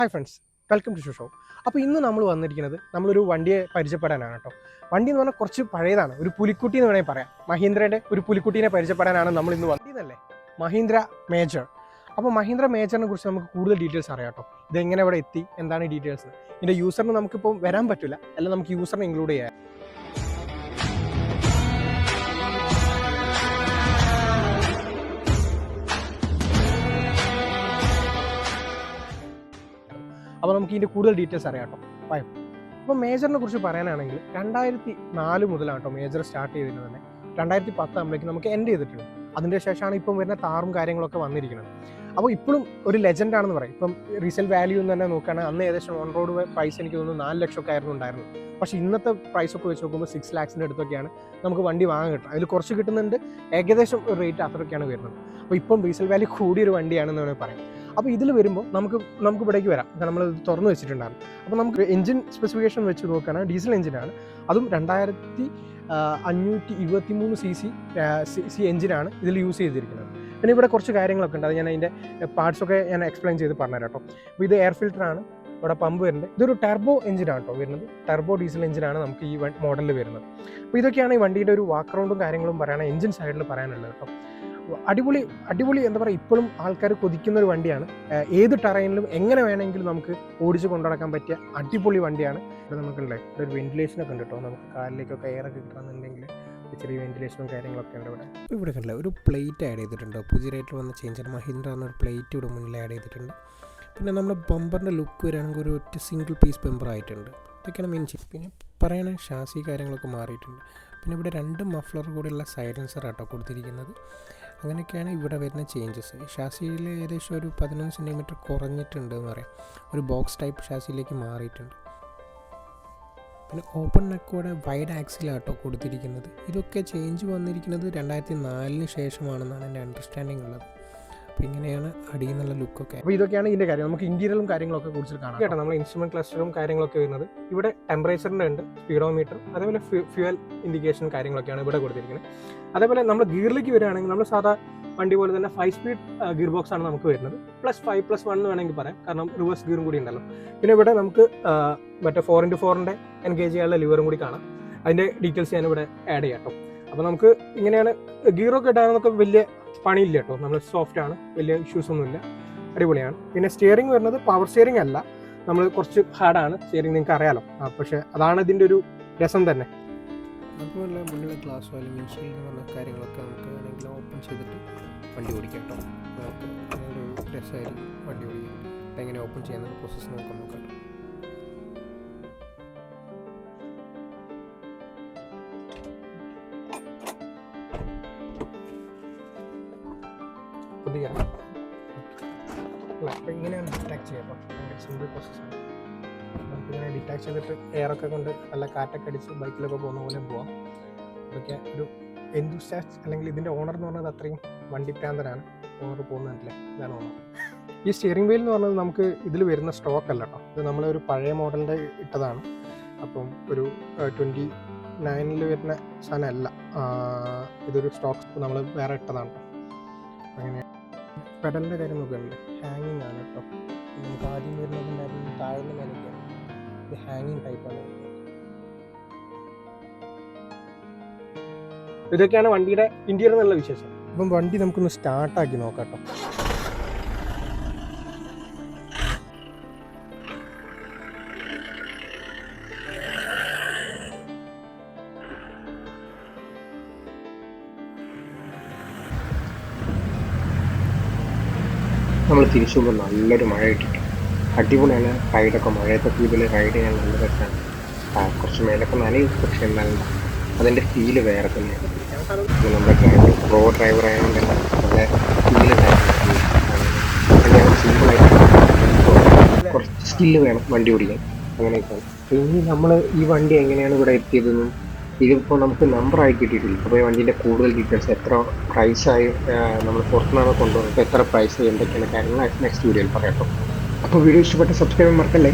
Hi friends, welcome to show. അപ്പോൾ ഇന്ന് നമ്മൾ വന്നിരിക്കുന്നത് നമ്മളൊരു വണ്ടിയെ പരിചയപ്പെടാനാണ് കേട്ടോ. വണ്ടി എന്ന് പറഞ്ഞാൽ കുറച്ച് പഴയതാണ്, ഒരു പുലിക്കുട്ടി എന്ന് വേണമെങ്കിൽ പറയാം. മഹീന്ദ്രയുടെ ഒരു പുലിക്കുട്ടീനെ പരിചയപ്പെടാനാണ് നമ്മൾ ഇന്ന് വന്നതല്ലേ, മഹീന്ദ്ര മേജർ. അപ്പോൾ മഹീന്ദ്ര മേജറിനെ കുറിച്ച് നമുക്ക് കൂടുതൽ ഡീറ്റെയിൽസ് അറിയാം കേട്ടോ. ഇതെങ്ങനെ ഇവിടെ എത്തി, എന്താണ് ഈ ഡീറ്റെയിൽസ്. ഇതിൻ്റെ യൂസറിന് നമുക്കിപ്പോൾ വരാൻ പറ്റില്ല, അല്ല നമുക്ക് യൂസറിനെ ഇൻക്ലൂഡ് ചെയ്യാം. അപ്പോൾ നമുക്ക് ഇതിൻ്റെ കൂടുതൽ ഡീറ്റെയിൽസ് അറിയാം കേട്ടോ. ഭയം. അപ്പോൾ മേജറിനെ കുറിച്ച് പറയാനാണെങ്കിൽ 2004 മുതലാണ് കേട്ടോ മേജർ സ്റ്റാർട്ട് ചെയ്തിരുന്നത് തന്നെ. 2010 ആകുമ്പോഴേക്കും നമുക്ക് എൻഡ് ചെയ്തിട്ടുണ്ട്. അതിൻ്റെ ശേഷമാണ് ഇപ്പം വരുന്ന താറും കാര്യങ്ങളൊക്കെ വന്നിരിക്കുന്നത്. അപ്പോൾ ഇപ്പോഴും ഒരു ലെജൻഡ് ആണെന്ന് പറയും. ഇപ്പം റീസെയിൽ വാല്യൂ എന്ന് തന്നെ നോക്കുകയാണെങ്കിൽ അന്ന് ഏകദേശം ഓൺ റോഡ് പ്രൈസ് എനിക്ക് തോന്നുന്നു 4 ലക്ഷമൊക്കെ ആയിരുന്നു ഉണ്ടായിരുന്നത്. പക്ഷേ ഇന്നത്തെ പ്രൈസൊക്കെ വെച്ച് നോക്കുമ്പോൾ 6 ലാക്സിൻ്റെ അടുത്തൊക്കെയാണ് നമുക്ക് വണ്ടി വാങ്ങാൻ കിട്ടുന്നത്. അതിൽ കുറച്ച് കിട്ടുന്നുണ്ട്, ഏകദേശം ഒരു റേറ്റ് അത്രയൊക്കെയാണ് വരുന്നത്. അപ്പോൾ ഇപ്പം റീസെയിൽ വാല്യൂ കൂടിയൊരു വണ്ടിയാണെന്ന് വേണമെങ്കിൽ പറയാം. അപ്പോൾ ഇതിൽ വരുമ്പോൾ നമുക്ക് ഇവിടേക്ക് വരാം. നമ്മൾ തുറന്നു വെച്ചിട്ടുണ്ടായിരുന്നു. അപ്പോൾ നമുക്ക് എഞ്ചിൻ സ്പെസിഫിക്കേഷൻ വെച്ച് നോക്കുകയാണെങ്കിൽ ഡീസൽ എഞ്ചിനാണ്, അതും 2523 cc എഞ്ചിനാണ് ഇതിൽ യൂസ് ചെയ്തിരിക്കുന്നത്. പിന്നെ ഇവിടെ കുറച്ച് കാര്യങ്ങളൊക്കെ ഉണ്ട്, അത് ഞാൻ അതിൻ്റെ പാർട്സൊക്കെ ഞാൻ എക്സ്പ്ലെയിൻ ചെയ്ത് പറഞ്ഞുതരാം കേട്ടോ. അപ്പോൾ ഇത് എയർ ഫിൽറ്ററാണ്, ഇവിടെ പമ്പ് വരുന്നത്. ഇതൊരു ടർബോ എഞ്ചിനാണ് കേട്ടോ വരുന്നത്. ടർബോ ഡീസൽ എഞ്ചിനാണ് നമുക്ക് ഈ മോഡലിൽ വരുന്നത്. അപ്പോൾ ഇതൊക്കെയാണ് ഈ വണ്ടിയുടെ ഒരു വാക്ക്ഗ്രൗണ്ടും കാര്യങ്ങളും പറയുകയാണെങ്കിൽ എഞ്ചിൻ സൈഡിൽ പറയാനുള്ളത് കേട്ടോ. അടിപൊളി എന്താ പറയുക, ഇപ്പോഴും ആൾക്കാർ കൊതിക്കുന്ന ഒരു വണ്ടിയാണ്. ഏത് ടെറൈനിലും എങ്ങനെ വേണമെങ്കിലും നമുക്ക് ഓടിച്ച് കൊണ്ടുനടക്കാൻ പറ്റിയ അടിപൊളി വണ്ടിയാണ്. ഇവിടെ നമുക്കുണ്ടേ ഇവിടെ ഒരു വെന്റിലേഷനൊക്കെ ഉണ്ട് കേട്ടോ. നമുക്ക് കാലിലേക്കൊക്കെ എയറൊക്കെ കിട്ടണമെന്നുണ്ടെങ്കിൽ ചെറിയ വെന്റിലേഷനും കാര്യങ്ങളൊക്കെ ഉണ്ട് ഇവിടെ. ഇവിടെ കണ്ടില്ല, ഒരു പ്ലേറ്റ് ആഡ് ചെയ്തിട്ടുണ്ട്. പുതിയതായിട്ട് വന്ന ചേഞ്ചാണ് മഹീന്ദ്ര എന്നൊരു പ്ലേറ്റ് ഇവിടെ മുന്നിൽ ആഡ് ചെയ്തിട്ടുണ്ട്. പിന്നെ നമ്മുടെ ബമ്പറിൻ്റെ ലുക്ക് വരികയാണെങ്കിൽ ഒരു ഒറ്റ സിംഗിൾ പീസ് ബമ്പർ ആയിട്ടുണ്ട്. ഇതൊക്കെയാണ് മെയിൻ ചെയ്യും. പിന്നെ പറയുകയാണെങ്കിൽ ഷാസി കാര്യങ്ങളൊക്കെ മാറിയിട്ടുണ്ട്. പിന്നെ ഇവിടെ 2 മഫ്ലർ കൂടെയുള്ള സൈലൻസർ ആട്ടോ കൊടുത്തിരിക്കുന്നത്. അങ്ങനെയൊക്കെയാണ് ഇവിടെ വരുന്ന ചേഞ്ചസ്. ഷാസിയിൽ ഏകദേശം ഒരു 11 സെൻറ്റിമീറ്റർ കുറഞ്ഞിട്ടുണ്ട് എന്ന് പറയാം. ഒരു ബോക്സ് ടൈപ്പ് ഷാസിയിലേക്ക് മാറിയിട്ടുണ്ട്. പിന്നെ ഓപ്പൺ നെക്കോടെ വൈഡ് ആക്സിലാട്ടോ കൊടുത്തിരിക്കുന്നത്. ഇതൊക്കെ ചേഞ്ച് വന്നിരിക്കുന്നത് 2004 ശേഷമാണെന്നാണ് എൻ്റെ അണ്ടർസ്റ്റാൻഡിങ് ഉള്ളത്. അപ്പോൾ ഇങ്ങനെയാണ് അടിയിൽ നിന്നുള്ള ലുക്കൊക്കെ. അപ്പോൾ ഇതൊക്കെയാണ് ഇതിൻ്റെ കാര്യം. നമുക്ക് ഇൻറ്റീരിയറും കാര്യങ്ങളൊക്കെ കുറിച്ച് കാണാം കേട്ടോ. നമ്മൾ ഇൻസ്ട്രുമെൻറ്റ് ക്ലസ്റ്ററും കാര്യങ്ങളൊക്കെ വരുന്നത് ഇവിടെ ടെമ്പറേച്ചറിൻ്റെ ഉണ്ട്, സ്പീഡോമീറ്റർ, അതേപോലെ ഫ്യൂവൽ ഇൻഡിക്കേഷൻ കാര്യങ്ങളൊക്കെയാണ് ഇവിടെ കൊടുത്തിരിക്കുന്നത്. അതേപോലെ നമ്മൾ ഗിയറിലേക്ക് വരികയാണെങ്കിൽ നമ്മൾ സാധാ വണ്ടി പോലെ തന്നെ 5 സ്പീഡ് ഗിയർ ബോക്സ് ആണ് നമുക്ക് വരുന്നത്. +5+1 എന്ന് വേണമെങ്കിൽ പറയാം, കാരണം റിവേഴ്സ് ഗിയറും കൂടി ഉണ്ടല്ലോ. പിന്നെ ഇവിടെ നമുക്ക് മറ്റേ 4x4 എൻഗേജ് ചെയ്യാനുള്ള ലിവറും കൂടി കാണാം. അതിൻ്റെ ഡീറ്റെയിൽസ് ഞാൻ ഇവിടെ ആഡ് ചെയ്യാം കേട്ടോ. അപ്പോൾ നമുക്ക് ഇങ്ങനെയാണ് ഗിയറൊക്കെ ഇടാനൊക്കെ വലിയ പണിയില്ല കേട്ടോ. നമ്മൾ സോഫ്റ്റ് ആണ്, വലിയ ഇഷ്യൂസ് ഒന്നുമില്ല, അടിപൊളിയാണ്. പിന്നെ സ്റ്റിയറിംഗ് വരുന്നത് പവർ സ്റ്റിയറിംഗ് അല്ല, നമ്മൾ കുറച്ച് ഹാർഡാണ് സ്റ്റിയറിംഗ്, നിങ്ങൾക്ക് അറിയാലോ. പക്ഷേ അതാണ് ഇതിൻ്റെ ഒരു രസം തന്നെ. അതുപോലെ മുന്നിലെ ഗ്ലാസ് ആയാലും വിൻഷീൽഡ് എന്ന് പറഞ്ഞ കാര്യങ്ങളൊക്കെ നമുക്ക് വേണമെങ്കിൽ ഓപ്പൺ ചെയ്തിട്ട് വണ്ടി ഓടിക്കാം കേട്ടോ. നമുക്ക് ഒരു രസമായിരിക്കും വണ്ടി ഓടിക്കാം. എങ്ങനെ ഓപ്പൺ ചെയ്യുന്ന പ്രോസസ്സ് നോക്കാം. അപ്പോൾ ഇങ്ങനെയാണ് ഡിറ്റാച്ച് ചെയ്യുക. അപ്പോൾ സിമ്പിൾ പ്രോസസ്സാണ്. നമുക്കിങ്ങനെ ഡിറ്റാച്ച് ചെയ്തിട്ട് എയറൊക്കെ കൊണ്ട് നല്ല കാറ്റൊക്കെ അടിച്ച് ബൈക്കിലൊക്കെ പോകുന്ന പോലെ പോവാം. അതൊക്കെ ഒരു എന്തൂസിയാസ്റ്റ് അല്ലെങ്കിൽ ഇതിൻ്റെ ഓണർ എന്ന് പറഞ്ഞത് അത്രയും വണ്ടി പ്രാന്തനാണ്. ഓണർ പോകുന്നതല്ലേ, ഇതാണ് ഓണർ. ഈ സ്റ്റിയറിംഗ് വീൽ എന്ന് പറഞ്ഞത് നമുക്ക് ഇതിൽ വരുന്ന സ്റ്റോക്ക് അല്ല കേട്ടോ. ഇത് നമ്മളൊരു പഴയ മോഡലിൻ്റെ ഇട്ടതാണ്. അപ്പം ഒരു 29 വരുന്ന സാധനമല്ല, ഇതൊരു സ്റ്റോക്ക് നമ്മൾ വേറെ ഇട്ടതാണ് കേട്ടോ. അങ്ങനെ പെഡലിൻ്റെ കാര്യം നോക്കുകയാണെങ്കിൽ ഹാങ്ങിങ് ആണ് കേട്ടോ. നമുക്ക് ആദ്യം വരുന്നതുണ്ടായിരുന്നു താഴ്ന്ന മേലൊക്കെയാണ്. ഇത് ഹാങ്ങിങ് ടൈപ്പാണ്. ഇതൊക്കെയാണ് വണ്ടിയുടെ ഇന്റീരിയർ എന്നുള്ള വിശേഷം. അപ്പം വണ്ടി നമുക്കൊന്ന് സ്റ്റാർട്ടാക്കി നോക്കാം കേട്ടോ. നമ്മൾ തിരിച്ചു പോകുമ്പോൾ നല്ലൊരു മഴ കിട്ടിട്ട് അടിപൊളിയാണ്. റൈഡൊക്കെ മഴയത്തൊക്കെ ഇതിൽ റൈഡ് ചെയ്യാൻ നല്ല രസമാണ്. കുറച്ച് മേലൊക്കെ നനയും, പക്ഷെ എന്നാലും അതിൻ്റെ ഫീല് വേറെ തന്നെയാണ്. നമ്മുടെ ഡ്രൈവർ പ്രോ ഡ്രൈവർ ആയതുകൊണ്ട് തന്നെ നല്ല ഫീലുണ്ടായിരുന്നു. സിമ്പിളായിട്ട് കുറച്ച് സ്കില്ല് വേണം വണ്ടി ഓടിക്കാൻ, അങ്ങനെയൊക്കെയാണ്. ഇനി നമ്മൾ ഈ വണ്ടി എങ്ങനെയാണ് ഇവിടെ എത്തിയതെന്നും ഇതിപ്പോൾ നമുക്ക് നമ്പറായി കിട്ടിയിട്ടില്ല. അപ്പോൾ ഈ വണ്ടീൻ്റെ കൂടുതൽ ഡീറ്റെയിൽസ്, എത്ര പ്രൈസായി, നമ്മൾ പുറത്തുനിന്നാണ് കൊണ്ടുവന്നത്, എത്ര പ്രൈസ്, എന്തൊക്കെയാണ് കാര്യങ്ങൾ നെക്സ്റ്റ് വീഡിയോയിൽ പറയാം. അപ്പോൾ വീഡിയോ ഇഷ്ടപ്പെട്ട സബ്സ്ക്രൈബ് മറക്കല്ലേ.